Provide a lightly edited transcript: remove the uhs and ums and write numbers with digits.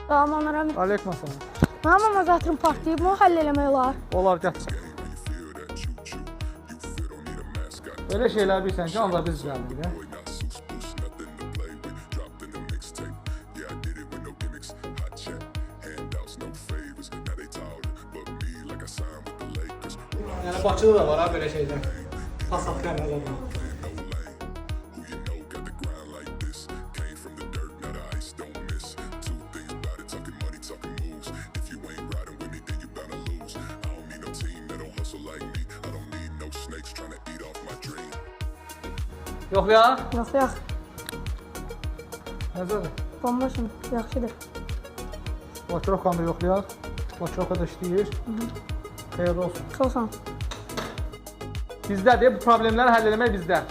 Salam Rəmi. Aleyküm assalam. Mənim amazatırım partlayıb, bunu həll eləmək olar. Olar gətir. Böyle şeyler bilsən ki, ancaq biz bilərik ya. Yəni Bakıda da var ha böyle şeyler. Pasat kərmələr var. Yok ya. Nasıl yox? Nəzədir? Bomboşum, yaxşıdır. Bakırokanı da yoxlayaq. Bakıroka da işləyir. Xeyirli olsun. Sağ olsun. Bizdədir, bu problemləri həll eləmək bizdə.